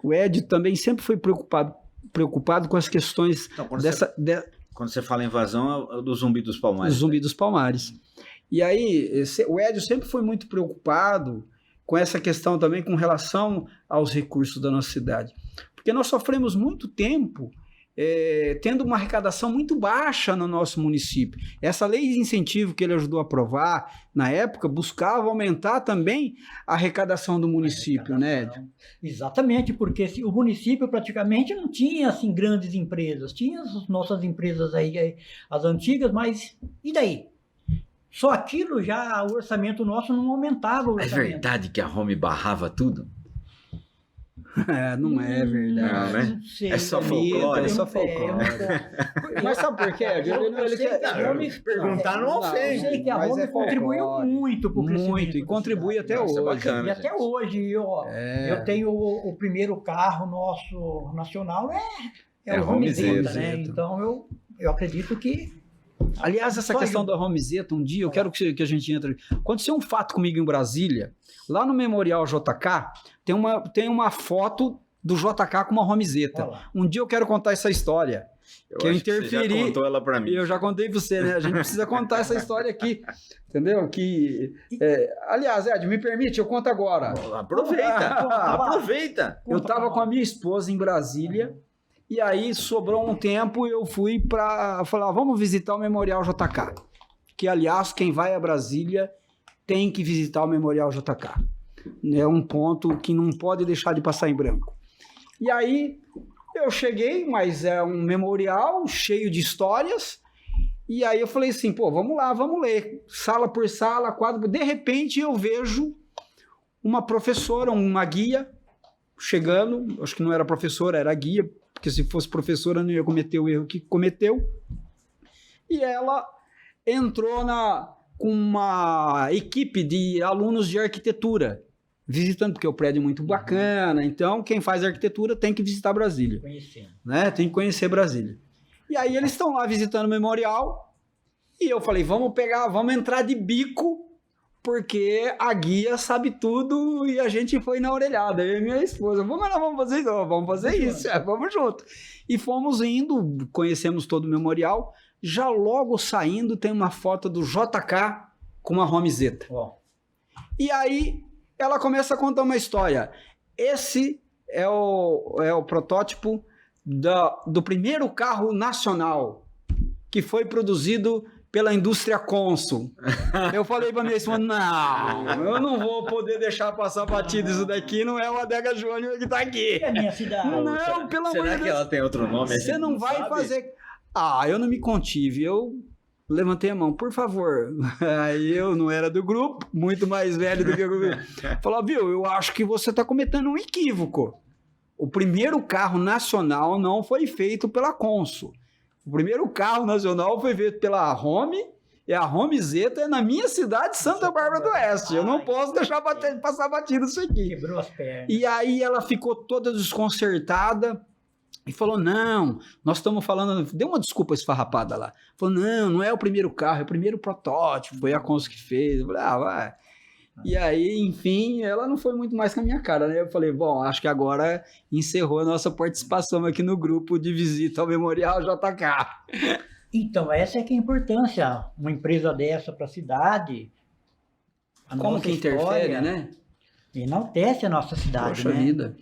O Edio também sempre foi preocupado com as questões Quando você fala invasão, é do Zumbi dos Palmares. Do Zumbi dos Palmares. E aí, o Edio sempre foi muito preocupado com essa questão também com relação aos recursos da nossa cidade. Porque nós sofremos muito tempo tendo uma arrecadação muito baixa no nosso município. Essa lei de incentivo que ele ajudou a aprovar, na época, buscava aumentar também a arrecadação do município, né? Exatamente, porque o município praticamente não tinha assim, grandes empresas. Tinha as nossas empresas aí, as antigas, mas e daí? Só aquilo já, o orçamento nosso não aumentava o orçamento. É verdade que a Home barrava tudo? Não é verdade. Não, né? Não sei, é só folclore. É só folclore. Mas sabe por quê? Perguntar não ofende. Eu sei que a Home contribuiu muito para o crescimento. Muito, e contribui até hoje. É bacana, e até hoje, eu tenho o primeiro carro nosso nacional, é o Homezeta, né? Então, eu acredito que... Aliás, essa questão da Homezeta, um dia eu quero que a gente entre. Aconteceu um fato comigo em Brasília, lá no Memorial JK, tem uma foto do JK com uma Homezeta. Um dia eu quero contar essa história. Eu interferi. Você já contou ela para mim. Eu já contei para você, né? A gente precisa contar essa história aqui. Entendeu? Aliás, Ed, me permite, eu conto agora. Aproveita. Eu estava com a minha esposa em Brasília. E aí sobrou um tempo e eu fui para falar, vamos visitar o Memorial JK. Que, aliás, quem vai a Brasília tem que visitar o Memorial JK. É um ponto que não pode deixar de passar em branco. E aí eu cheguei, mas é um memorial cheio de histórias. E aí eu falei assim, vamos lá, vamos ler. Sala por sala, quadro. De repente eu vejo uma professora, uma guia, chegando. Acho que não era professora, era guia. Porque se fosse professora não ia cometer o erro que cometeu. E ela entrou com uma equipe de alunos de arquitetura, visitando, porque o prédio é muito bacana. Então, quem faz arquitetura tem que visitar Brasília. Né? Tem que conhecer Brasília. E aí eles estão lá visitando o memorial. E eu falei, vamos entrar de bico, porque a guia sabe tudo e a gente foi na orelhada, eu e minha esposa, vamos fazer isso, vamos junto. E fomos indo, conhecemos todo o memorial, já logo saindo tem uma foto do JK com uma Homezeta. E aí ela começa a contar uma história. Esse é o protótipo do primeiro carro nacional que foi produzido pela indústria Consul. Eu falei pra minha esposa, não, eu não vou poder deixar passar batido isso daqui, não é o Adega Júnior que tá aqui. É a minha cidade. Não, pelo amor de Deus. Será que ela tem outro nome? Você não vai fazer... eu não me contive, eu levantei a mão, por favor. Aí eu não era do grupo, muito mais velho do que o grupo. Falou, viu, eu acho que você tá cometendo um equívoco. O primeiro carro nacional não foi feito pela Consul. O primeiro carro nacional foi feito pela Home, e a Homezeta na minha cidade, Santa Bárbara do Oeste. Eu não posso deixar passar batido isso aqui. Quebrou as pernas. E aí ela ficou toda desconcertada e falou, não, nós estamos falando... Deu uma desculpa esfarrapada lá. Falou, não é o primeiro carro, é o primeiro protótipo, foi a Consul que fez. Eu falei, vai... E aí, enfim, ela não foi muito mais com a minha cara, né? Eu falei, bom, acho que agora encerrou a nossa participação aqui no grupo de visita ao Memorial JK. Então, essa é que é a importância. Uma empresa dessa para a cidade... Como que interfere, né? Enaltece a nossa cidade, Poxa vida.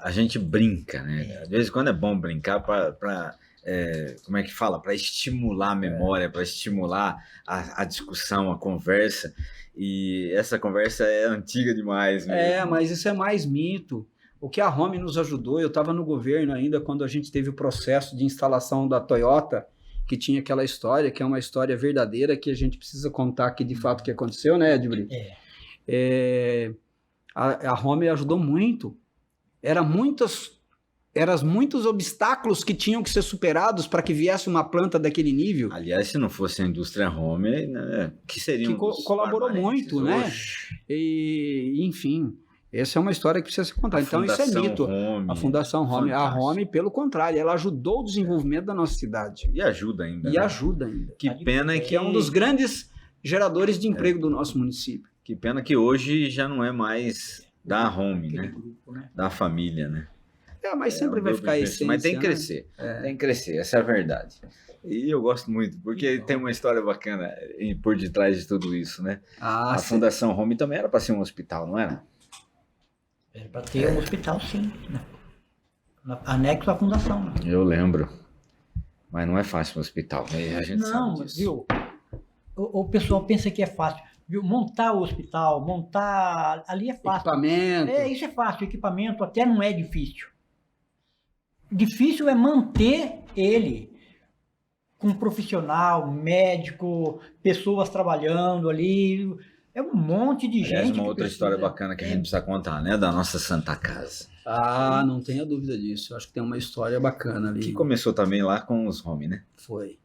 A gente brinca, né? Às vezes, quando é bom brincar para como é que fala? Para estimular a memória, para estimular a discussão, a conversa. E essa conversa é antiga demais mesmo. Mas isso é mais mito. O que a Home nos ajudou, eu estava no governo ainda quando a gente teve o processo de instalação da Toyota, que tinha aquela história, que é uma história verdadeira, que a gente precisa contar aqui de fato o que aconteceu, né, Edbril? A Home ajudou muito. Eram muitos obstáculos que tinham que ser superados para que viesse uma planta daquele nível. Aliás, se não fosse a indústria Home, né, que seria colaborou muito, né? E, enfim, essa é uma história que precisa ser contada. Então, isso é mito. A Fundação Home. A Home, pelo contrário, ela ajudou o desenvolvimento da nossa cidade. E ajuda ainda. Que pena que é um dos grandes geradores de emprego do nosso município. Que pena que hoje já não é mais da Home, né? Grupo, né? Da família, né? Mas sempre vai ficar essência. Mas tem que crescer. Tem que crescer, essa é a verdade. E eu gosto muito, porque tem uma história bacana por detrás de tudo isso, né? A Fundação Home também era para ser um hospital, não era? Era para ter um hospital, sim. Né? Anexo à fundação. Né? Eu lembro. Mas não é fácil um hospital. A gente sabe disso. Viu? O pessoal pensa que é fácil. Viu? Montar o hospital, ali é fácil. Equipamento. Isso é fácil. Equipamento até não é difícil. Difícil é manter ele com um profissional, médico, pessoas trabalhando ali. É um monte de gente. Aliás, uma outra história bacana que a gente precisa contar, né? Da nossa Santa Casa. Não tenha dúvida disso. Eu acho que tem uma história bacana ali. Que começou também lá com os Home, né? Foi.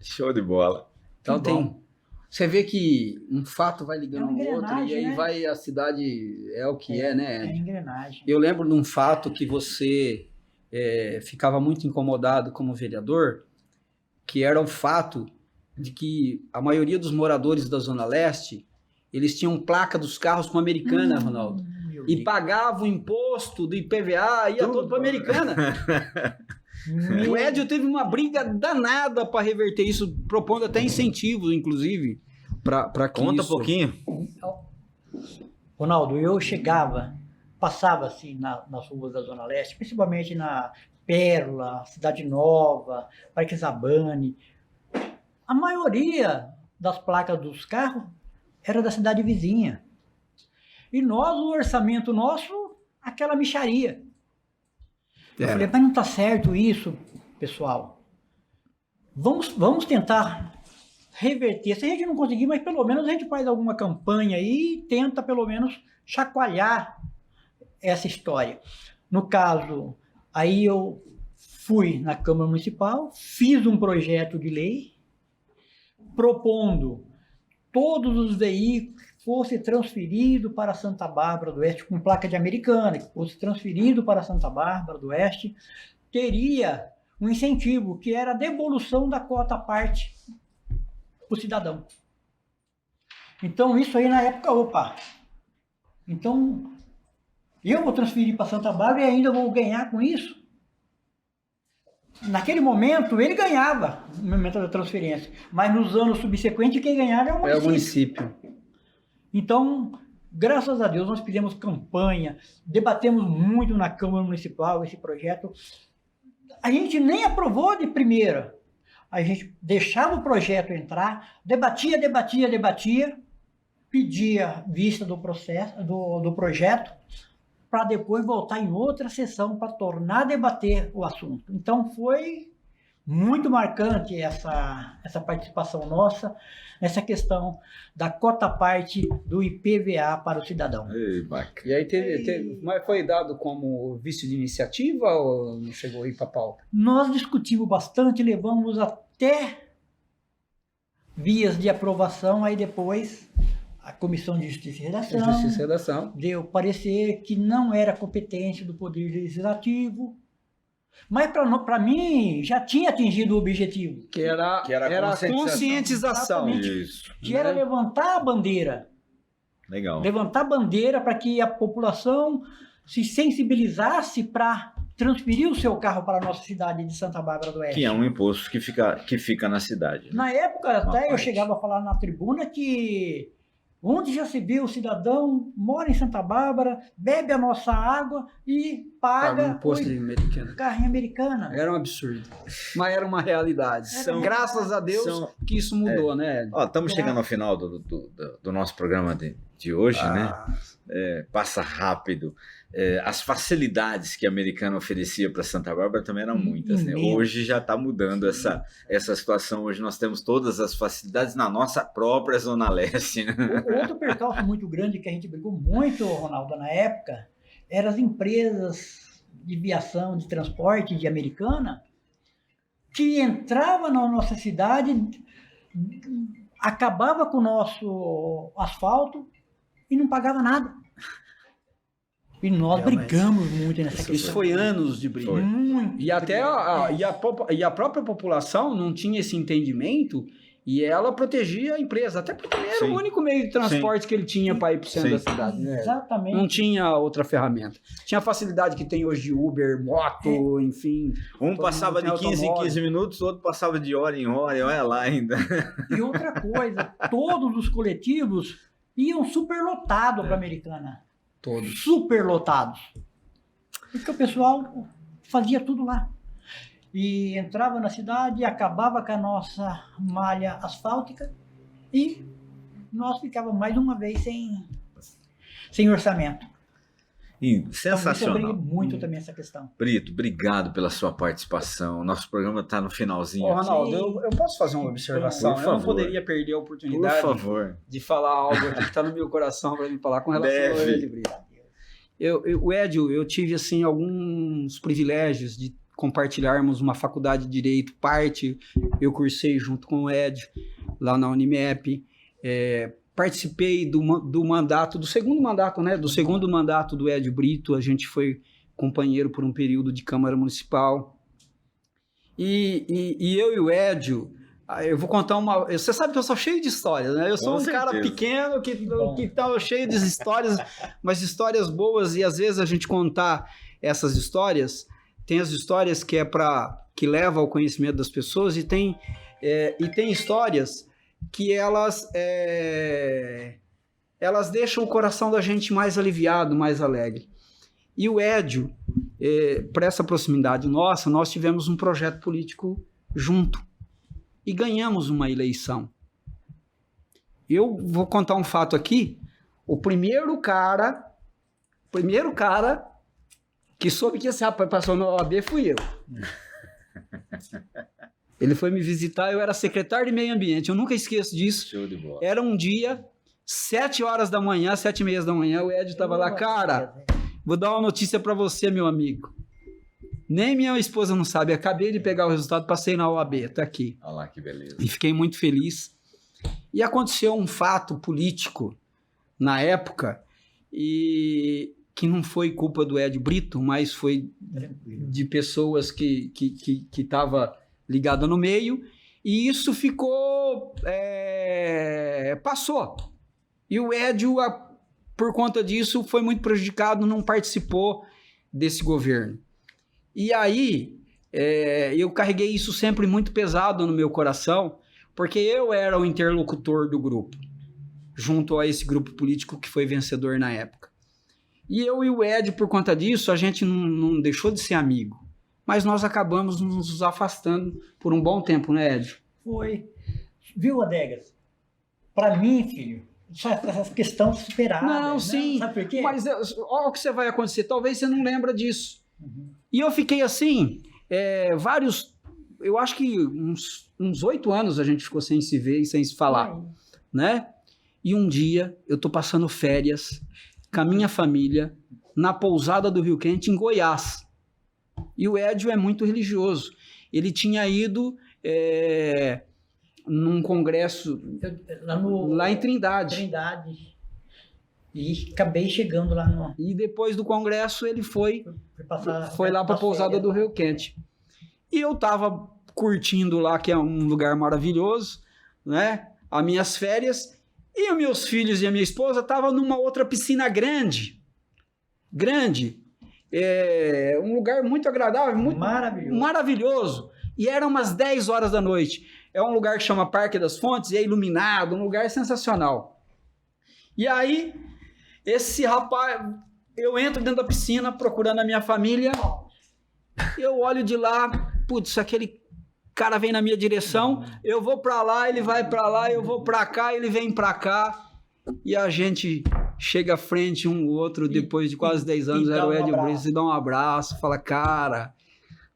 Show de bola. Então você vê que um fato vai ligando no outro e aí vai a cidade, é o que né? É engrenagem. Eu lembro de um fato que você ficava muito incomodado como vereador, que era o fato de que a maioria dos moradores da Zona Leste, eles tinham placa dos carros com Americana, Ronaldo. E pagavam o imposto do IPVA, ia todo para Americana. O Edio teve uma briga danada para reverter isso, propondo até incentivos, inclusive, para que Conta um pouquinho. Ronaldo, eu passava assim nas ruas da Zona Leste, principalmente na Pérola, Cidade Nova, Parque Zabane. A maioria das placas dos carros era da cidade vizinha. E nós, o orçamento nosso, aquela mixaria. Eu falei, mas não está certo isso, pessoal. Vamos tentar reverter. Se a gente não conseguir, mas pelo menos a gente faz alguma campanha aí e tenta pelo menos chacoalhar essa história. No caso, aí eu fui na Câmara Municipal, fiz um projeto de lei propondo todos os veículos que fossem transferidos para Santa Bárbara do Oeste, com placa de Americana, que fosse transferido para Santa Bárbara do Oeste, teria um incentivo, que era a devolução da cota à parte para o cidadão. Então, isso aí na época, então, eu vou transferir para Santa Bárbara e ainda vou ganhar com isso? Naquele momento, ele ganhava no momento da transferência, mas nos anos subsequentes, quem ganhava é o município. Então, graças a Deus, nós fizemos campanha, debatemos muito na Câmara Municipal esse projeto. A gente nem aprovou de primeira. A gente deixava o projeto entrar, debatia, pedia vista do processo, do projeto, para depois voltar em outra sessão para tornar a debater o assunto. Então, foi muito marcante essa participação nossa nessa questão da cota parte do IPVA para o cidadão. E aí mas foi dado como vício de iniciativa ou não chegou aí para pauta? Nós discutimos bastante, levamos até vias de aprovação, aí depois a Comissão de Justiça e Redação deu parecer que não era competência do Poder Legislativo, mas para mim já tinha atingido o objetivo. Que era a conscientização. Isso. Que era levantar a bandeira. Legal. Levantar a bandeira para que a população se sensibilizasse para transferir o seu carro para a nossa cidade de Santa Bárbara do Oeste. Que é um imposto que fica na cidade. Né? Na época, até eu chegava a falar na tribuna que onde já se viu o cidadão, mora em Santa Bárbara, bebe a nossa água e paga imposto americano. carrinho americana. Era um absurdo. Mas era uma realidade. Graças a Deus que isso mudou, né? Estamos chegando ao final do nosso programa de hoje, né? Passa rápido. As facilidades que a Americana oferecia para Santa Bárbara também eram muitas, né? Hoje já está mudando essa situação. Hoje nós temos todas as facilidades na nossa própria Zona Leste, né? Outro percalço muito grande que a gente brigou muito, Ronaldo, na época, eram as empresas de viação, de transporte de Americana, que entrava na nossa cidade, acabava com o nosso asfalto e não pagava nada. E nós brigamos muito nessa questão. Isso foi anos de briga. Muito. E até a própria população não tinha esse entendimento e ela protegia a empresa. Até porque era o único meio de transporte que ele tinha para ir para o centro da cidade. Né? Exatamente. Não tinha outra ferramenta. Tinha a facilidade que tem hoje de Uber, moto, enfim. Um passava de 15 em 15 minutos, o outro passava de hora em hora, olha lá ainda. E outra coisa, todos os coletivos iam superlotados para a Americana. Todos. Superlotados. Porque o pessoal fazia tudo lá. E entrava na cidade, acabava com a nossa malha asfáltica e nós ficávamos mais uma vez sem orçamento. Sensacional. Então, eu briguei muito também essa questão. Brito, obrigado pela sua participação. Nosso programa está no finalzinho. Ronaldo, eu posso fazer uma observação? Por favor. Eu não poderia perder a oportunidade de falar algo que está no meu coração para me falar com relação ao Edio Brito. O Edio, eu tive assim, alguns privilégios de compartilharmos uma faculdade de Direito, eu cursei junto com o Edio, lá na Unimep, participei do segundo mandato do Edio Brito, a gente foi companheiro por um período de Câmara Municipal, e eu e o Edio, eu vou contar você sabe que eu sou cheio de histórias, né? Eu sou cara pequeno que tá cheio de histórias, mas histórias boas, e às vezes a gente contar essas histórias, tem as histórias que leva ao conhecimento das pessoas, e tem histórias que elas deixam o coração da gente mais aliviado, mais alegre. E o Edio, para essa proximidade nossa, nós tivemos um projeto político junto e ganhamos uma eleição. Eu vou contar um fato aqui. O primeiro cara que soube que esse rapaz passou na OAB fui eu. Ele foi me visitar, eu era secretário de Meio Ambiente, eu nunca esqueço disso. Show de bola. Era um dia, 7h da manhã, 7h30 da manhã, o Edio estava lá, cara, vou dar uma notícia para você, meu amigo. Nem minha esposa não sabe, acabei de pegar o resultado, passei na OAB, tá aqui. Olha lá que beleza. E fiquei muito feliz. E aconteceu um fato político na época, e que não foi culpa do Edio Brito, mas foi de pessoas que estavam ligadas no meio, e isso ficou... passou. E o Edio, por conta disso, foi muito prejudicado, não participou desse governo. E aí, eu carreguei isso sempre muito pesado no meu coração, porque eu era o interlocutor do grupo, junto a esse grupo político que foi vencedor na época. E eu e o Edio, por conta disso, a gente não deixou de ser amigo, mas nós acabamos nos afastando por um bom tempo, né, Edio? Foi. Viu, Adegas? Para mim, filho, essa questão superada. Não, sim. Sabe por quê? Mas olha o que vai acontecer. Talvez você não lembra disso. Uhum. E eu fiquei assim, eu acho que uns 8 anos a gente ficou sem se ver e sem se falar, né? E um dia eu tô passando férias com a minha família na pousada do Rio Quente, em Goiás. E o Edio é muito religioso. Ele tinha ido num congresso lá em Trindade. E acabei chegando lá no... E depois do congresso ele foi lá para a pousada do Rio Quente. E eu estava curtindo lá, que é um lugar maravilhoso, né? As minhas férias. E os meus filhos e a minha esposa estavam numa outra piscina grande. Um lugar muito agradável, muito maravilhoso. E eram umas 10 horas da noite. É um lugar que chama Parque das Fontes, e é iluminado, um lugar sensacional. E aí, esse rapaz Eu entro dentro da piscina procurando a minha família, eu olho de lá, putz, aquele cara vem na minha direção, eu vou para lá, ele vai para lá, eu vou para cá, ele vem para cá, e a gente chega à frente um outro, depois de quase 10 anos, era o Ed Brice, e dá um abraço, fala, cara,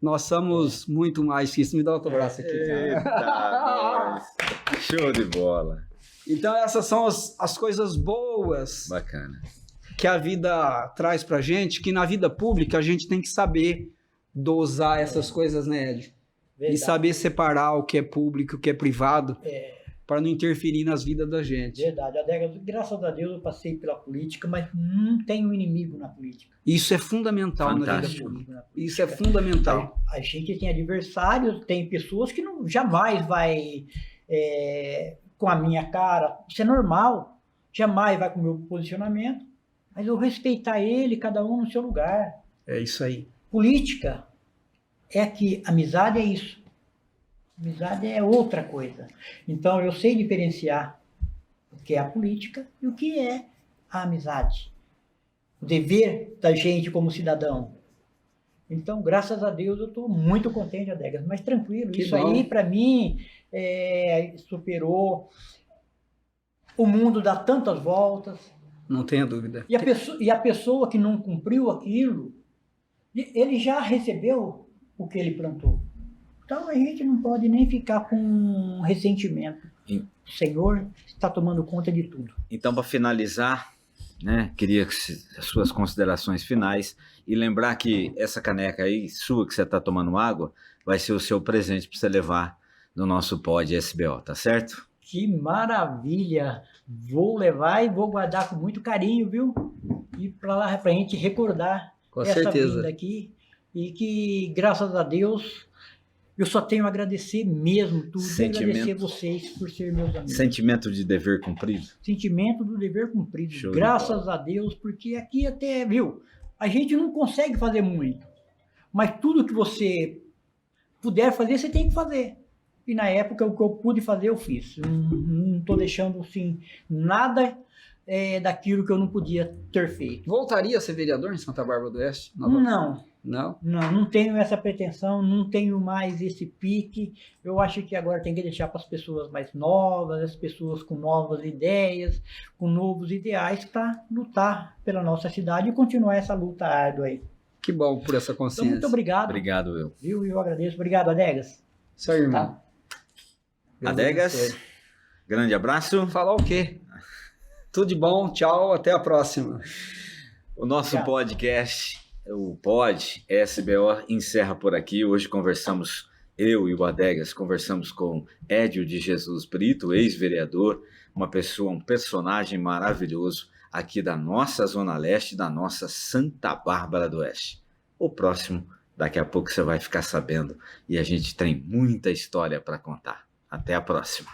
nós somos muito mais que isso. Me dá outro abraço aqui, cara. Eita, show de bola. Então essas são as coisas boas. Bacana. Que a vida traz pra gente, que na vida pública a gente tem que saber dosar essas coisas, né, Ed? Verdade. E saber separar o que é público e o que é privado, para não interferir nas vidas da gente. Verdade. Adegas, graças a Deus eu passei pela política, mas não tenho inimigo na política. Isso é fundamental na vida pública. Isso é fundamental. A gente tem adversários, tem pessoas que jamais vai com a minha cara, isso é normal, jamais vai com o meu posicionamento, mas eu respeitar ele, cada um no seu lugar. É isso aí. Política é que amizade é isso. Amizade é outra coisa. Então eu sei diferenciar o que é a política e o que é a amizade. O dever da gente como cidadão. Então, graças a Deus, eu estou muito contente, Adegas, mas tranquilo. Que isso bom. aí, para mim, superou. O mundo dá tantas voltas. Não tenha dúvida. E a pessoa que não cumpriu aquilo, ele já recebeu o que ele plantou. Então a gente não pode nem ficar com ressentimento. Sim. O Senhor está tomando conta de tudo. Então, para finalizar, né, queria as suas considerações finais e lembrar que essa caneca aí, sua, que você está tomando água, vai ser o seu presente para você levar no nosso pod SBO, tá certo? Que maravilha! Vou levar e vou guardar com muito carinho, viu? E para lá, para a gente recordar Com essa certeza. vida aqui. E que, graças a Deus, eu só tenho a agradecer mesmo tudo. E agradecer vocês por ser meus amigos. Sentimento de dever cumprido. Sentimento do dever cumprido. Show de Graças a Deus, porque aqui até, viu? A gente não consegue fazer muito. Mas tudo que você puder fazer, você tem que fazer. E na época, o que eu pude fazer, eu fiz. Não estou deixando, assim, nada daquilo que eu não podia ter feito. Voltaria a ser vereador em Santa Bárbara do Oeste? Não. Não? Tenho essa pretensão, não tenho mais esse pique. Eu acho que agora tem que deixar para as pessoas mais novas, as pessoas com novas ideias, com novos ideais, para lutar pela nossa cidade e continuar essa luta árdua aí. Que bom por essa Então, consciência. muito obrigado. Obrigado, eu. Viu? Eu agradeço. Obrigado, Adegas. Seu irmão. Tá. Adegas, grande abraço. Falar o quê? Tudo de bom, tchau, até a próxima. O nosso Obrigado. podcast, o Pod SBO, encerra por aqui. Hoje conversamos, eu e o Adegas, conversamos com Édio de Jesus Brito, ex-vereador, uma pessoa, um personagem maravilhoso aqui da nossa Zona Leste, da nossa Santa Bárbara do Oeste. O próximo, daqui a pouco você vai ficar sabendo, e a gente tem muita história para contar. Até a próxima.